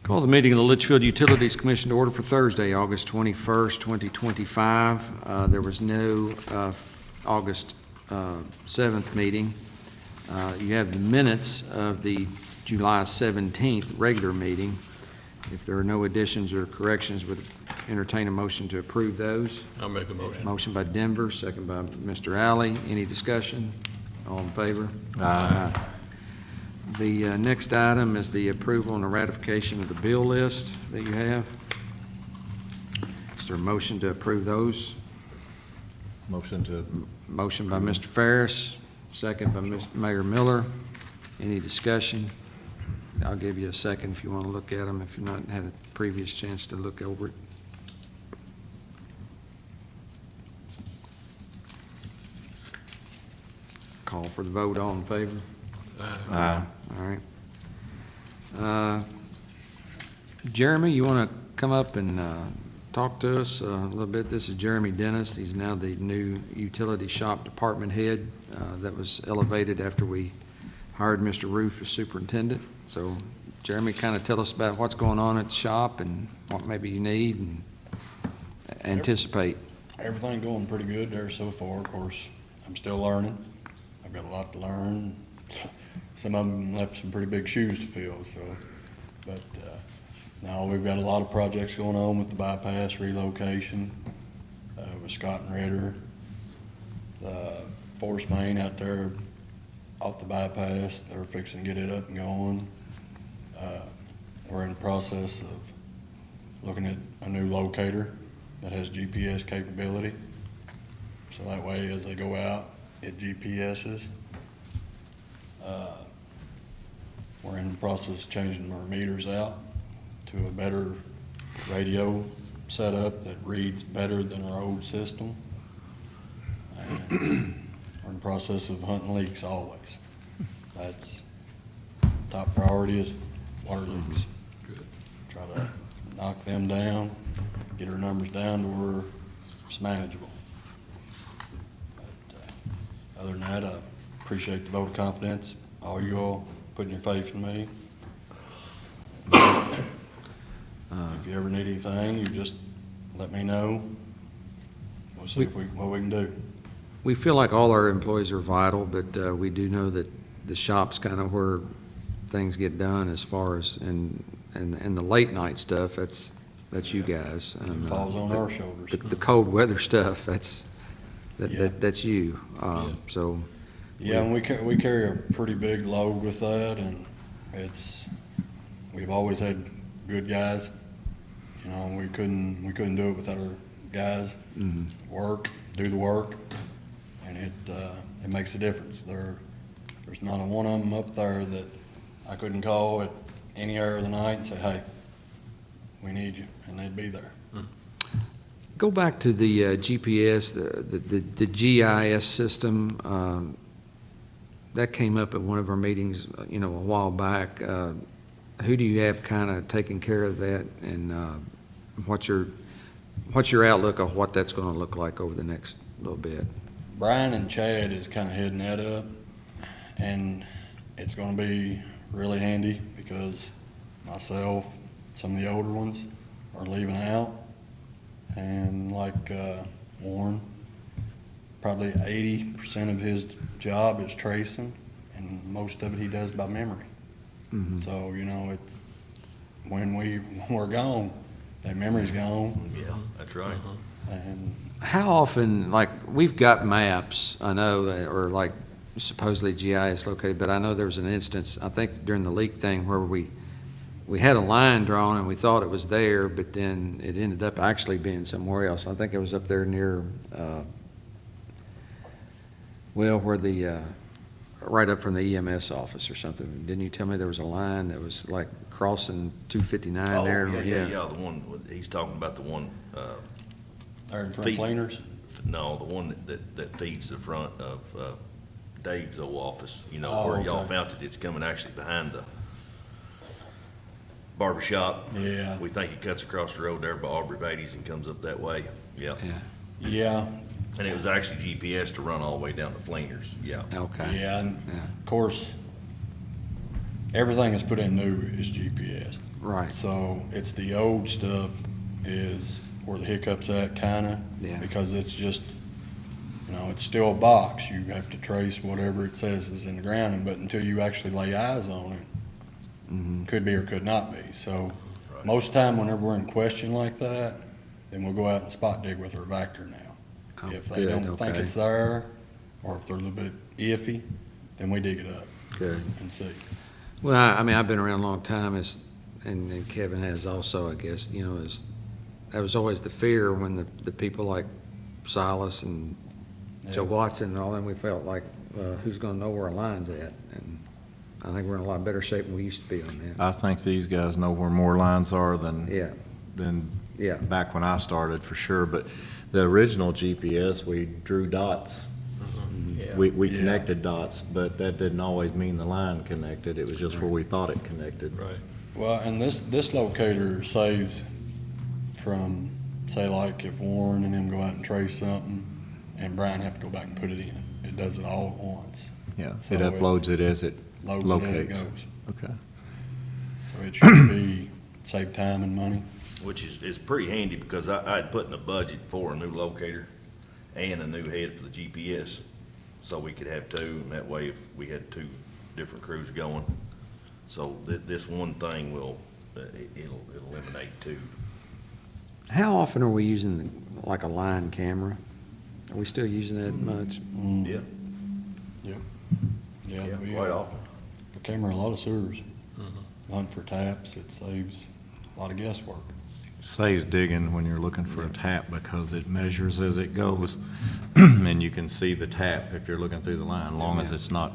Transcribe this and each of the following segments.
Call the meeting of the Leitchfield Utilities Commission to order for Thursday, August 21st, 2025. There was no August 7th meeting. You have the minutes of the July 17th regular meeting. If there are no additions or corrections, would entertain a motion to approve those. I'll make a motion. Motion by Denver, second by Mr. Alley. Any discussion? All in favor? Aye. The next item is the approval and the ratification of the bill list that you have. Is there a motion to approve those? Motion to. Motion by Mr. Ferris, second by Mayor Miller. Any discussion? I'll give you a second if you want to look at them, if you've not had a previous chance to look over it. Call for the vote. All in favor? Aye. All right. Jeremy, you want to come up and talk to us a little bit? This is Jeremy Dennis. He's now the new utility shop department head that was elevated after we hired Mr. Roof as superintendent. So, Jeremy, kind of tell us about what's going on at the shop and what maybe you need and anticipate. Everything going pretty good there so far. Of course, I'm still learning. I've got a lot to learn. Some of them left some pretty big shoes to fill. So, but now we've got a lot of projects going on with the bypass relocation with Scott and Ritter, the force main out there off the bypass. They're fixing to get it up and going. We're in the process of looking at a new locator that has GPS capability. So that way, as they go out, it GPSs. We're in the process of changing our meters out to a better radio setup that reads better than our old system. And we're in the process of hunting leaks always. That's top priority is water leaks. Good. Try to knock them down, get our numbers down to where it's manageable. But, other than that, I appreciate the vote of confidence, all you all putting your faith in me. If you ever need anything, you just let me know. We'll see what we can do. We feel like all our employees are vital, but we do know that the shop's kind of where things get done as far as, and the late night stuff, that's you guys. It falls on our shoulders. The cold weather stuff, that's you. So. Yeah, and we carry a pretty big load with that, and we've always had good guys. You know, we couldn't do it without our guys. Do the work, and it makes a difference. There's not a one of them up there that I couldn't call at any hour of the night and say, hey, we need you, and they'd be there. Go back to the GPS, the GIS system. That came up at one of our meetings, a while back. Who do you have kind of taking care of that, and what's your outlook of what that's going to look like over the next little bit? Brian and Chad is kind of heading that up, and it's going to be really handy because myself, some of the older ones are leaving out, and like Warren, probably 80% of his job is tracing, and most of it he does by memory. So, it's when we're gone, that memory's gone. Yeah, that's right. And How often, like, we've got maps, I know, or like supposedly GIS located, but I know there was an instance, I think during the leak thing, where we had a line drawn and we thought it was there, but then it ended up actually being somewhere else. I think it was up there near, where the, right up from the EMS office or something. Didn't you tell me there was a line that was like crossing 259 there? Yeah, the one, he's talking about the one, they're in front cleaners. no, the one that feeds the front of Dave's old office, Oh, where y'all okay. found it, it's coming actually behind the barber shop. Yeah. We think it cuts across the road there by Aubrey Beatty's and comes up that way, yeah. Yeah, And it was actually GPS to run all the way down to Fleeners, yeah. Okay. yeah, and of course, everything that's put in new is GPS. Right. So it's the old stuff is where the hiccup's at, kinda. Yeah. Because it's just, it's still a box. You have to trace whatever it says is in the ground, but until you actually lay eyes on it, Mhm. could be or could not be. So Right. most time whenever we're in question like that, then we'll go out and spot dig with our Vector now. Oh, If they good, don't think okay. it's there, or if they're a little bit iffy, then we dig it up Good. and see. Well, I mean, I've been around a long time, and Kevin has also, I guess, that was always the fear when the people like Silas and Joe Yeah. Watson and all them, we felt like, who's gonna know where our line's at? And I think we're in a lot better shape than we used to be on that. I think these guys know where more lines are than Yeah, yeah, back when I started, for sure. But the original GPS, we drew dots. We Yeah. connected dots, but that didn't always mean the line connected. It was just where we thought it connected. Right. Well, and this locator saves from, say like if Warren and them go out and trace something and Brian have to go back and put it in. It does it all at once. Yeah, So it uploads it as it Loads it as it locates. goes. Okay. So it should be, save time and money. Which is pretty handy because I'd put in a budget for a new locator and a new head for the GPS. So we could have two, and that way if we had two different crews going. So this one thing will, it'll eliminate two. How often are we using like a line camera? Are we still using that much? Yeah, Yep. yeah, Yeah, we, quite often. we camera a lot of sewers. Hunt for taps, it saves a lot of guesswork. Saves digging when you're looking for a tap because it measures as it goes. And you can see the tap if you're looking through the line, long as Yeah. it's not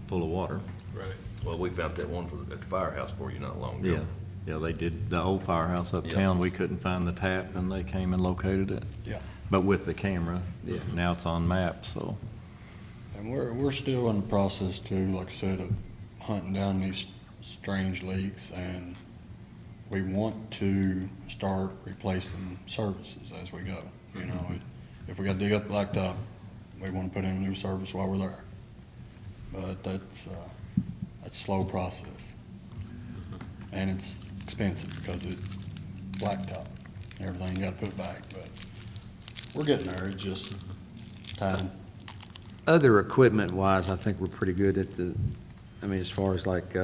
full of water. Right. Well, we found that one at the firehouse for you not long ago. Yeah, they did the old firehouse uptown. We couldn't find the tap and they came and located it. Yeah. But with the camera, Yeah. now it's on maps, so. And we're still in the process too, like I said, of hunting down these strange leaks, and we want to start replacing services as we go. If we gotta dig up blacktop, we wanna put in a new service while we're there. But that's a slow process. And it's expensive because it's blacktop, everything you gotta put back, but we're getting there, it's just time. Other equipment wise, I think we're pretty good at as far as like,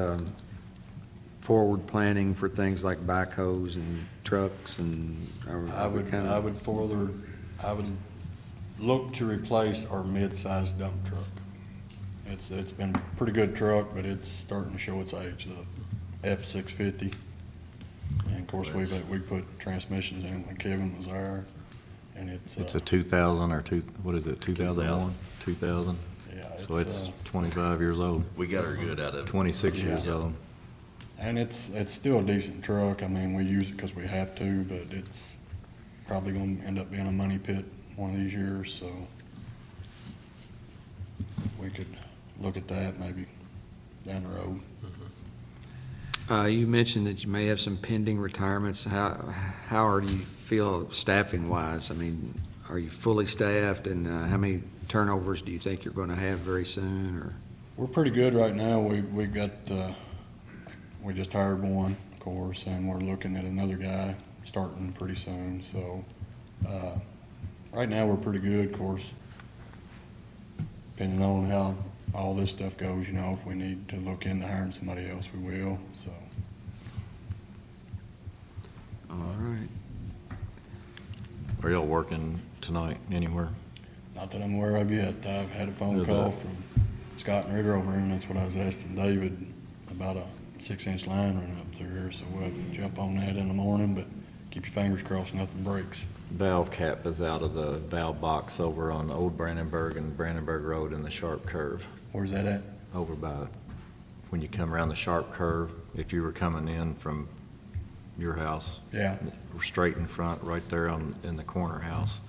forward planning for things like backhoes and trucks and. I would look to replace our mid-sized dump truck. It's been a pretty good truck, but it's starting to show its age, the F-650. And of course, we put transmissions in when Kevin was there, and It's a 2000 or 2001? 2000. yeah, So it's 25 years old, We got her good out of it. 26 years Yeah. old. and it's still a decent truck. I mean, we use it because we have to, but it's probably gonna end up being a money pit one of these years, so we could look at that maybe down the road. You mentioned that you may have some pending retirements. How do you feel staffing wise? I mean, are you fully staffed, and how many turnovers do you think you're going to have very soon, or? We're pretty good right now. We got, we just hired one, of course, and we're looking at another guy starting pretty soon, so, right now, we're pretty good, of course. Depending on how all this stuff goes, if we need to look into hiring somebody else, we will, so. All right. Are y'all working tonight anywhere? Not that I'm aware of yet. I've had a phone Who's call that? from Scott and Ritter over here, and that's what I was asking David about, a 6-inch line running up through here, so we'll jump on that in the morning, but keep your fingers crossed nothing breaks. Valve cap is out of the valve box over on Old Brandenburg and Brandenburg Road in the sharp curve. Where's that at? Over by, when you come around the sharp curve, if you were coming in from your house, Yeah, straight in front, right there in the corner house.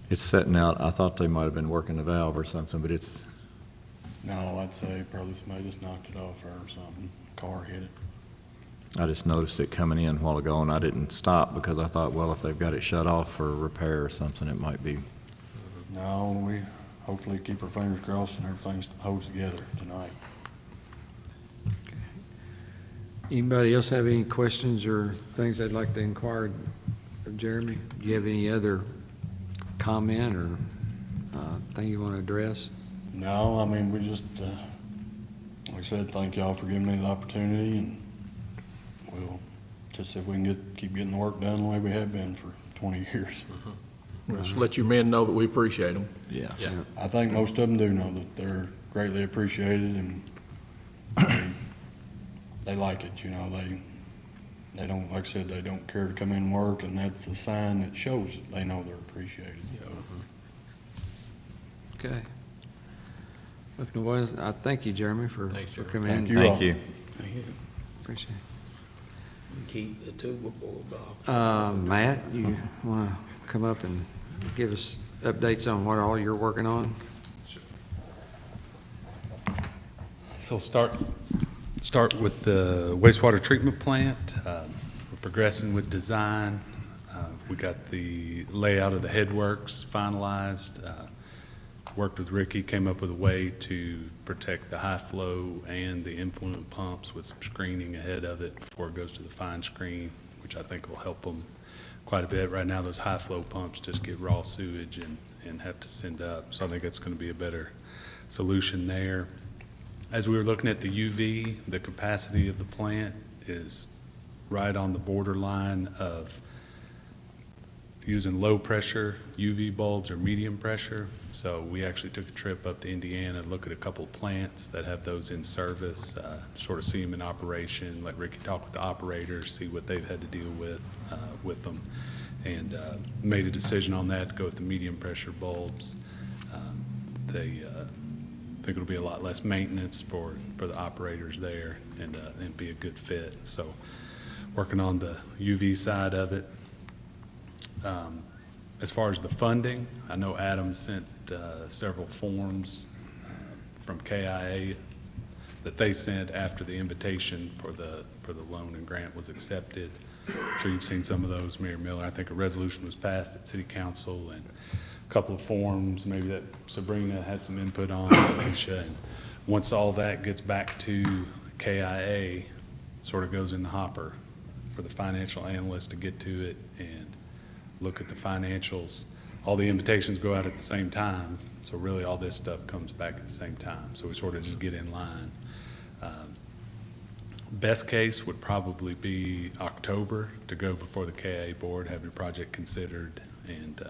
It's setting out, I thought they might have been working the valve or something, but it's, no, I'd say probably somebody just knocked it off there or something. Car hit it. I just noticed it coming in a while ago and I didn't stop because I thought, well, if they've got it shut off for repair or something, it might be. No, we hopefully keep our fingers crossed and everything holds together tonight. Anybody else have any questions or things they'd like to inquire of Jeremy? Do you have any other comment or thing you want to address? No, I mean, we just, like I said, thank y'all for giving me the opportunity, and we'll just see if we can keep getting the work done the way we have been for 20 years. Just let your men know that we appreciate them. Yeah. Yeah. I think most of them do know that they're greatly appreciated, and they like it, you know, they don't, like I said, they don't care to come in and work, and that's a sign that shows that they know they're appreciated, so. Okay. If no one else, I thank you, Jeremy, for Thanks, for Jeremy. coming in. Thank you all. Thank you. Appreciate Keep the two-before box. it. Matt, you want to come up and give us updates on what all you're working on? So start with the wastewater treatment plant. We're progressing with design. We got the layout of the headworks finalized. Worked with Ricky, came up with a way to protect the high flow and the influent pumps with some screening ahead of it before it goes to the fine screen, which I think will help them quite a bit. Right now, those high flow pumps just get raw sewage and have to send up. So I think that's going to be a better solution there. As we were looking at the UV, the capacity of the plant is right on the borderline of using low pressure UV bulbs or medium pressure. So we actually took a trip up to Indiana to look at a couple of plants that have those in service, sort of see them in operation, let Ricky talk with the operators, see what they've had to deal with them, and made a decision on that to go with the medium pressure bulbs. They think it'll be a lot less maintenance for the operators there and be a good fit. So working on the UV side of it. As far as the funding, I know Adam sent several forms from KIA that they sent after the invitation for the loan and grant was accepted. I'm sure you've seen some of those, Mayor Miller. I think a resolution was passed at City Council and a couple of forms, maybe that Sabrina had some input on, Alicia. And once all that gets back to KIA, sort of goes in the hopper for the financial analyst to get to it and look at the financials. All the invitations go out at the same time, so really all this stuff comes back at the same time. So we sort of just get in line. Best case would probably be October to go before the KA board, have your project considered, and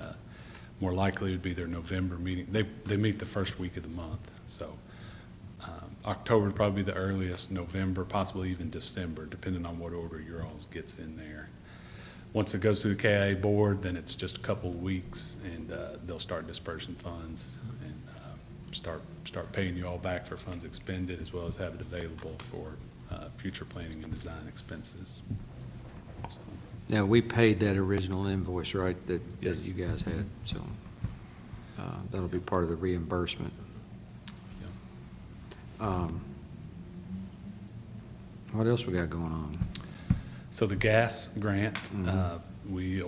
more likely it would be their November meeting. They meet the first week of the month, so October would probably be the earliest, November, possibly even December, depending on what order your all's gets in there. Once it goes through the KIA board, then it's just a couple of weeks, and they'll start dispersing funds and start paying you all back for funds expended, as well as have it available for future planning and design expenses. So, Now, we paid that original invoice, right, that Yes. you guys had, so that'll be part of the reimbursement. What else we got going on? So the gas grant, we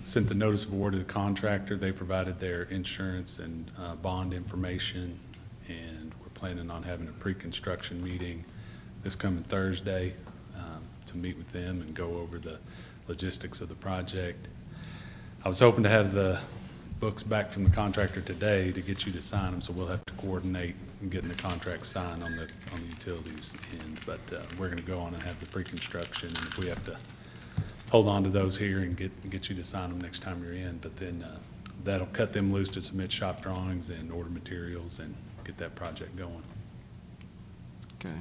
sent the notice of award to the contractor. They provided their insurance and bond information, and we're planning on having a pre-construction meeting this coming Thursday to meet with them and go over the logistics of the project. I was hoping to have the books back from the contractor today to get you to sign them, so we'll have to coordinate and getting the contract signed on the utilities end. But we're going to go on and have the pre-construction, and if we have to hold on to those here and get you to sign them next time you're in, but then that'll cut them loose to submit shop drawings and order materials and get that project going. Okay.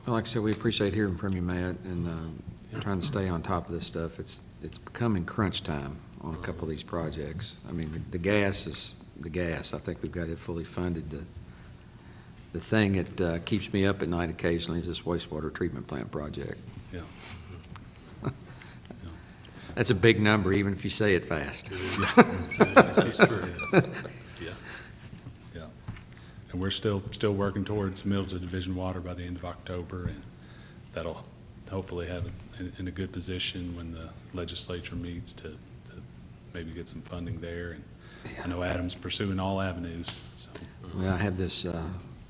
Well, like I said, we appreciate hearing from you, Matt, and trying to stay on top of this stuff. It's becoming crunch time on a couple of these projects. I mean, the gas is the gas. I think we've got it fully funded. The thing that keeps me up at night occasionally is this wastewater treatment plant project. Yeah. That's a big number, even if you say it fast. Yeah. And we're still working towards submittal to Division Water by the end of October, and that'll hopefully have it in a good position when the legislature meets to maybe get some funding there. And I know Adam's pursuing all avenues, so. Well, I have this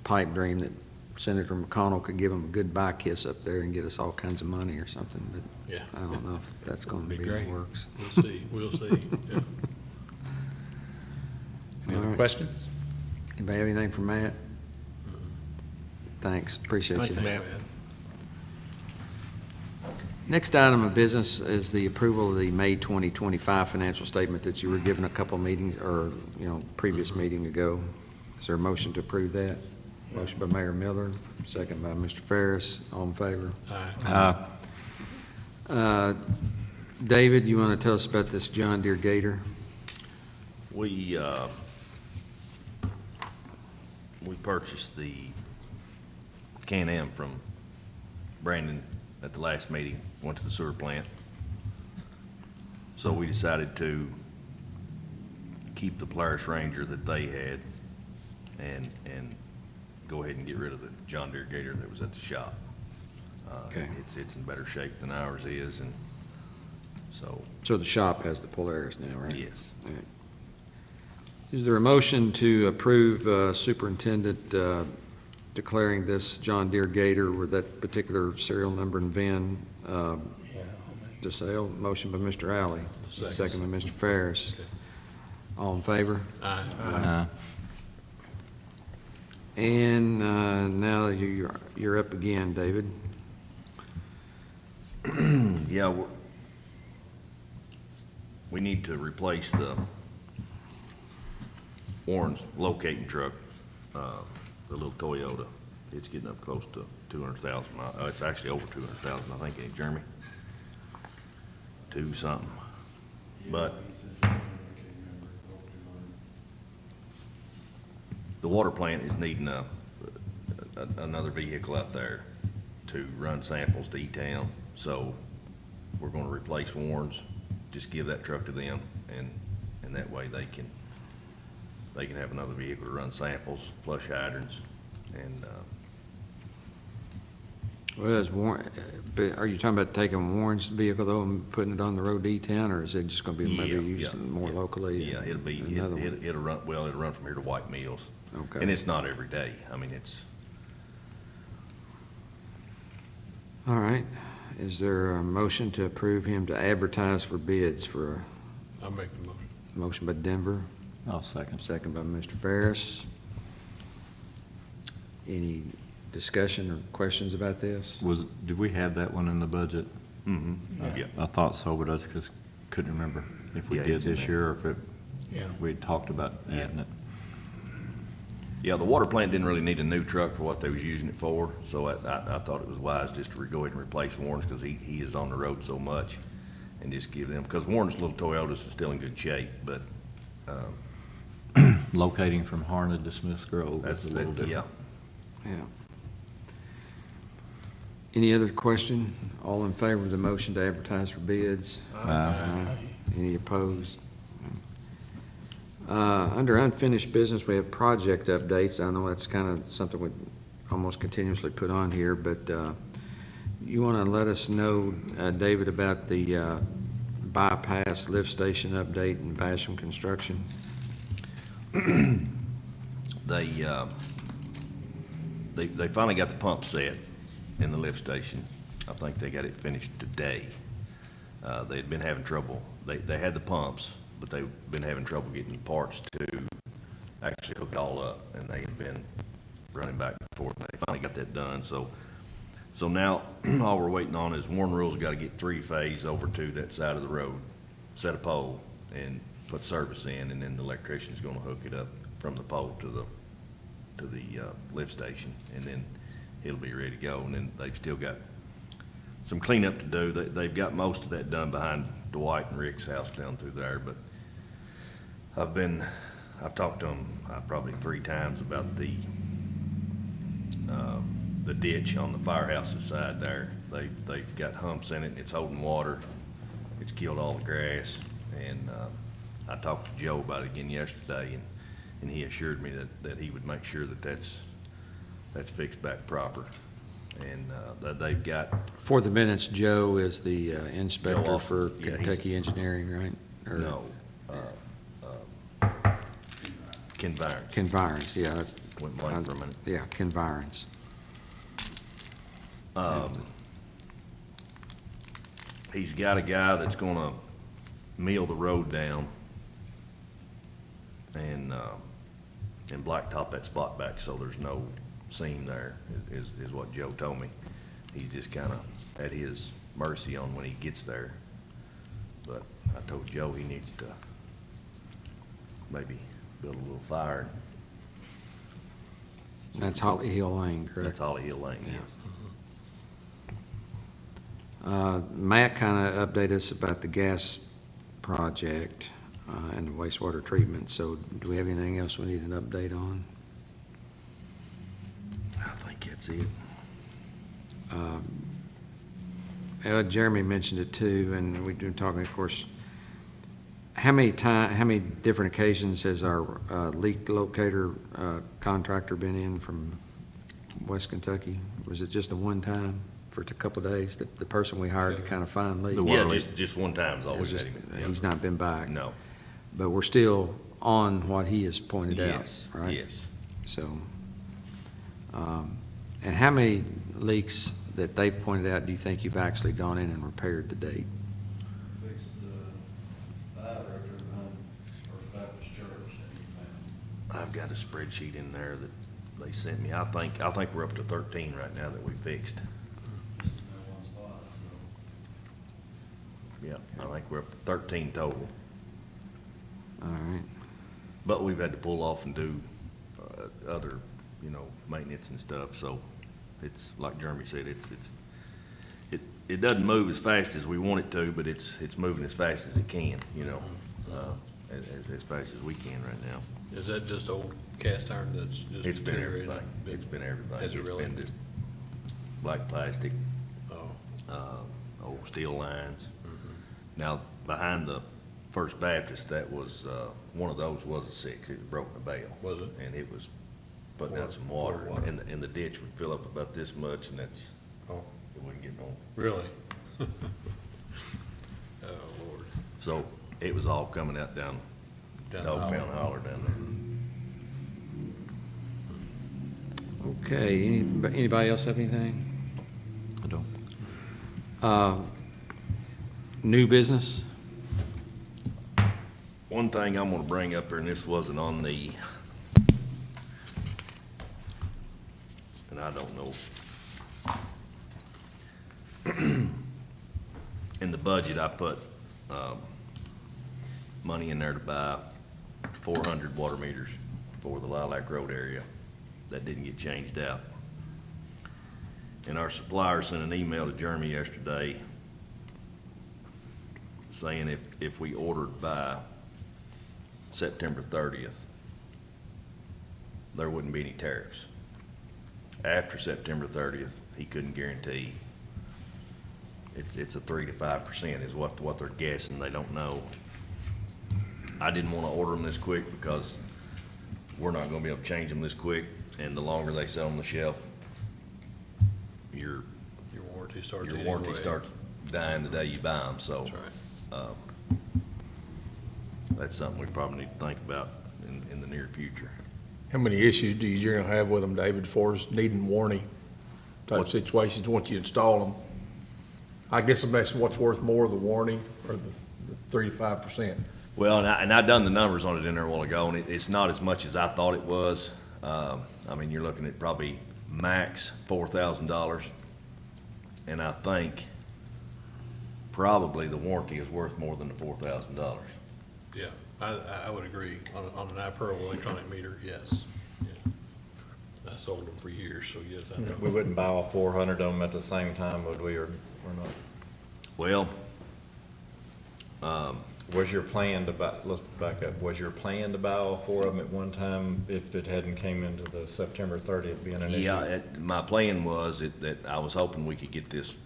pipe dream that Senator McConnell could give him a goodbye kiss up there and get us all kinds of money or something, but Yeah. I don't know if that's going to Be be in great. the works. We'll see, we'll see. Yeah. Any All other right. questions? Anybody have anything for Matt? Thanks, appreciate Thank you. you, Matt. Next item of business is the approval of the May 2025 financial statement that you were given a couple meetings, or, previous meeting ago. Is there a motion to approve that? Motion by Mayor Miller, second by Mr. Ferris. All in favor? David, you want to tell us about this John Deere Gator? We purchased the Can-Am from Brandon at the last meeting, went to the sewer plant. So we decided to keep the Polaris Ranger that they had and go ahead and get rid of the John Deere Gator that was at the shop. Okay. It's in better shape than ours is, and so, So the shop has the Polaris now, right? yes. All right. Is there a motion to approve superintendent declaring this John Deere Gator with that particular serial number and VIN to sale? Motion by Mr. Alley, second by Mr. Ferris. All in favor? And now you're up again, David. Yeah, we need to replace the Warren's locating truck, the little Toyota. It's getting up close to 200,000 miles. It's actually over 200,000, I think, ain't it, Jeremy? 2 something. But the water plant is needing another vehicle out there to run samples to E-Town. So we're gonna replace Warren's, just give that truck to them, and that way they can have another vehicle to run samples, flush hydrants, and, Well, is Warren, but are you talking about taking Warren's vehicle though and putting it on the road to E-Town, or is it just gonna be maybe Yeah, used yeah, more yeah. locally? yeah, it'll be, Another one? it'll run, well, it'll run from here to White Mills. Okay. And it's not every day. I mean, it's, All right. Is there a motion to approve him to advertise for bids for I'll make the motion. a motion by Denver, I'll second. second by Mr. Ferris? Any discussion or questions about this? Did we have that one in the budget? yeah. I thought so, but I just couldn't remember if we Yeah, did it's in this there. year or if it, Yeah. we'd talked about Yeah. adding it. Yeah, the water plant didn't really need a new truck for what they was using it for, so I thought it was wise just to go ahead and replace Warren's, because he is on the road so much, and just give them, because Warren's little Toyotas is still in good shape, but, Locating from Harned to Smith's Grove that's, is a little yeah. different. Yeah. Any other question? All in favor of the motion to advertise for bids? Aye. Any opposed? Under unfinished business, we have project updates. I know that's kind of something we almost continuously put on here, but you want to let us know, David, about the bypass lift station update in Basham Construction? They finally got the pump set in the lift station. I think they got it finished today. They'd been having trouble. They had the pumps, but they've been having trouble getting the parts to actually hook it all up, and they had been running back and forth. They finally got that done, so now all we're waiting on is Warren Rule's got to get 3-phase over to that side of the road, set a pole, and put service in, and then the electrician's gonna hook it up from the pole to the lift station, and then it'll be ready to go. And then they've still got some cleanup to do. They've got most of that done behind Dwight and Rick's house down through there, but I've talked to them probably 3 times about the ditch on the firehouse's side there. They've got humps in it, and it's holding water. It's killed all the grass, and I talked to Joe about it again yesterday, and he assured me that he would make sure that that's fixed back proper. And that they've got, For the minutes, Joe is the inspector Joe for Austin. Yeah, he's- Kentucky Engineering, right? Or no, Ken Byron. Ken Virens, yeah. Went blank for a minute. Yeah, Convirons. He's got a guy that's gonna mill the road down and blacktop that spot back, so there's no seam there, is what Joe told me. He's just kinda at his mercy on when he gets there. But I told Joe he needs to maybe build a little fire. That's Holly Hill Lane, correct? That's Holly Hill Lane, yes. Matt kind of updated us about the gas project and the wastewater treatment, so do we have anything else we need an update on? I think that's it. Jeremy mentioned it too, and we've been talking, of course, how many different occasions has our leak locator contractor been in from West Kentucky? Was it just a one time for a couple of days, the person we hired to kind of find leaks? Yeah, just one time's all It we've was had just- him. He's not been back. No. But we're still on what he has pointed out, Yes, right? yes. So, and how many leaks that they've pointed out do you think you've actually gone in and repaired to date? Fixed the fire right there behind First Baptist Church that he found. I've got a spreadsheet in there that they sent me. I think we're up to 13 right now that we fixed. Just in that one spot, so. Yeah, I think we're up to 13 total. All right. But we've had to pull off and do other, maintenance and stuff, so it's, like Jeremy said, it doesn't move as fast as we want it to, but it's moving as fast as it can, as fast as we can right now. Is that just old cast iron that's just It's been deteriorated? everything. It's been everything. Has it really? It's been just black plastic, Oh, old steel lines. mhm. Now, behind the First Baptist, that was, one of those was a 6. It was broken a bale. Was it? And it was putting out some water, Water. and the ditch would fill up about this much, and it Oh, wouldn't get no. really? Oh, Lord. So it was all coming out down Down Dog the Pound hall. Holler down there. Okay, anybody else have anything? I don't. New business? One thing I'm gonna bring up here, and this wasn't on the, and I don't know. In the budget, I put, money in there to buy 400 water meters for the Lilac Road area. That didn't get changed out. And our supplier sent an email to Jeremy yesterday saying if we ordered by September 30th, there wouldn't be any tariffs. After September 30th, he couldn't guarantee. It's a 3 to 5% is what they're guessing. They don't know. I didn't want to order them this quick because we're not going to be able to change them this quick. And the longer they sit on the shelf, your Your warranty starts your anyway. warranty starts dying the day you buy them. So That's right. that's something we probably need to think about in the near future. How many issues do you generally have with them, David, as far as needing warranty type What- situations once you install them? I guess I'm asking what's worth more, the warranty or the 3 to 5%? Well, and I done the numbers on it in there a while ago, and it's not as much as I thought it was. I mean, you're looking at probably max $4,000. And I think probably the warranty is worth more than the $4,000. Yeah, I would agree. On an iPearl electronic meter, yes. Yeah. I sold them for years, so yes, I know. We wouldn't buy all 400 of them at the same time, would we, or not? Well, Was your plan to buy, let's back up, was your plan to buy all 4 of them at one time if it hadn't came into the September 30th being an issue? yeah, my plan was that I was hoping we could get these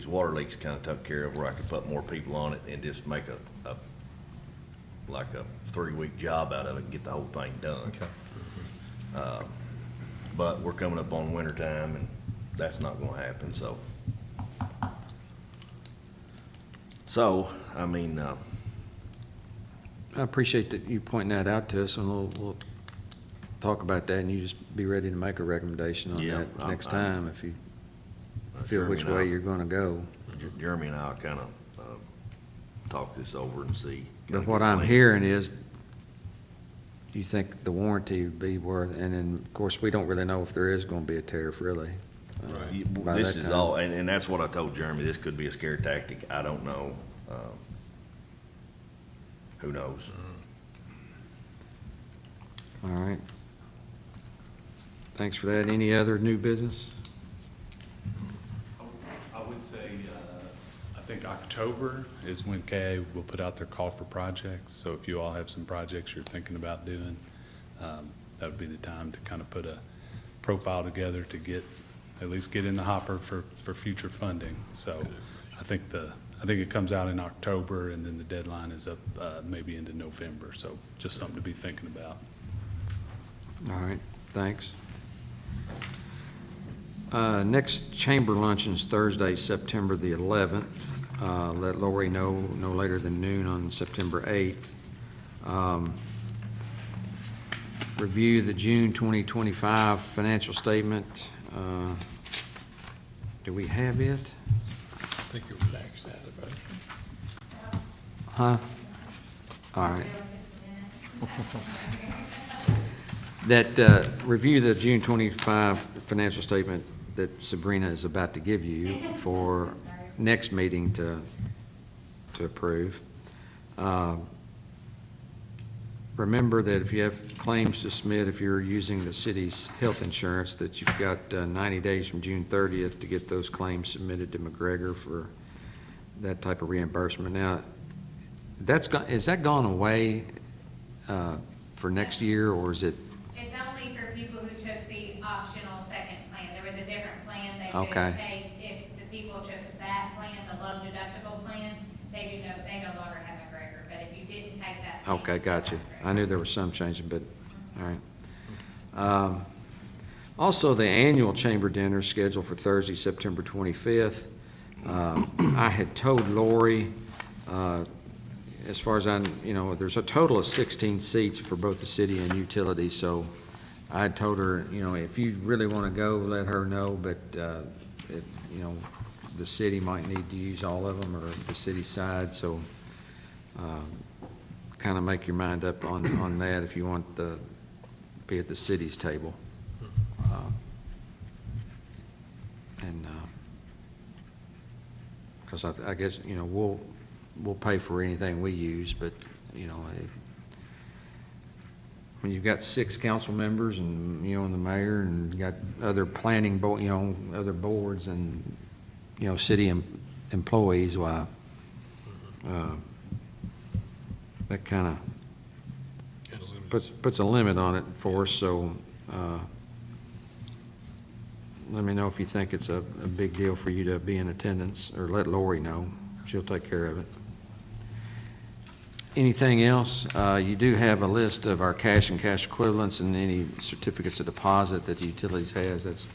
water leaks kind of took care of where I could put more people on it and just make like a 3-week job out of it and get the whole thing done. Okay. But we're coming up on winter time and that's not gonna happen, so. So, I mean, I appreciate that you pointing that out to us, and we'll talk about that, and you just be ready to make a recommendation on Yeah, that next I'm- time if you feel Jeremy which and I- way you're gonna go. Jeremy and I'll kind of talk this over and see. kinda But what get a I'm plan. hearing is, you think the warranty would be worth, and then, of course, we don't really know if there is gonna be a tariff, really. by This that is time. all, and that's what I told Jeremy, this could be a scare tactic, I don't know. Who knows? All right. Thanks for that. Any other new business? I would say, I think October is when KA will put out their call for projects. So if you all have some projects you're thinking about doing, that would be the time to kind of put a profile together to at least get in the hopper for future funding. So I think it comes out in October, and then the deadline is up maybe into November. So just something to be thinking about. All right, thanks. Next chamber luncheon's Thursday, September the 11th. Let Lori know no later than noon on September 8th. Review the June 2025 financial statement. Do we have it? I think you're relaxed out of it. Huh? All right. That, review the June 25 financial statement that Sabrina is about to give you for next meeting to approve. Remember that if you have claims to submit, if you're using the city's health insurance, that you've got 90 days from June 30th to get those claims submitted to McGregor for that type of reimbursement. Now, is that gone away for next year, or is it? It's only for people who took the optional second plan. There was a different plan they Okay. could take. If the people took that plan, the low deductible plan, they no longer have McGregor. But if you didn't take that plan. Okay, you still got you. have I McGregor. knew there was some changing, but, all right. Also, the annual chamber dinner is scheduled for Thursday, September 25th. I had told Lori, as far as there's a total of 16 seats for both the city and utilities, so I had told her, if you really want to go, let her know, but, the city might need to use all of them, or the city side, so kind of make your mind up on that if you want to be at the city's table. And, because I guess, we'll pay for anything we use, but, when you've got 6 council members and, and the mayor, and you got other planning board, other boards and, city employees, why, that kind of Kinda limited. puts a limit on it for us, so, let me know if you think it's a big deal for you to be in attendance, or let Lori know. She'll take care of it. Anything else? You do have a list of our cash and cash equivalents and any certificates of deposit that the utilities has. That's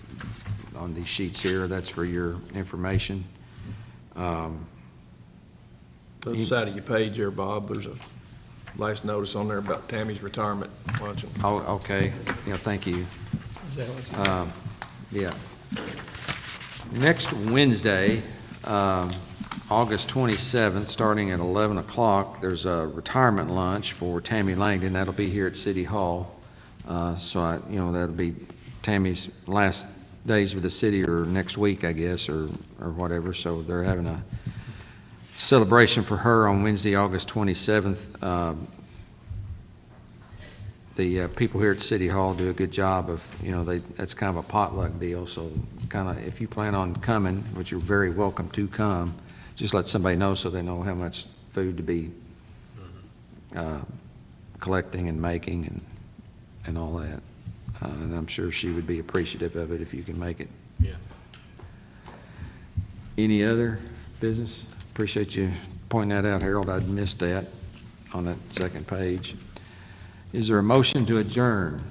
on these sheets here. That's for your information. The other side of your page there, Bob, there's a last notice on there about Tammy's retirement luncheon. Oh, okay. Yeah, thank you. Is that what you- Yeah. Next Wednesday, August 27th, starting at 11 o'clock, there's a retirement lunch for Tammy Langdon. That'll be here at City Hall. So, that'll be Tammy's last days with the city, or next week, I guess, or whatever. So they're having a celebration for her on Wednesday, August 27th. The people here at City Hall do a good job of, that's kind of a potluck deal, so kind of, if you plan on coming, which you're very welcome to come, just let somebody know so they know how much food to be collecting and making and all that. And I'm sure she would be appreciative of it if you can make it. Yeah. Any other business? Appreciate you pointing that out, Harold. I'd missed that on that second page. Is there a motion to adjourn?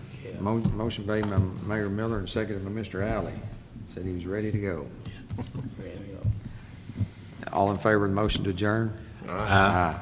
Motion made by Mayor Miller and seconded by Mr. Alley. Said he was ready to go. All in favor of the motion to adjourn? Aye.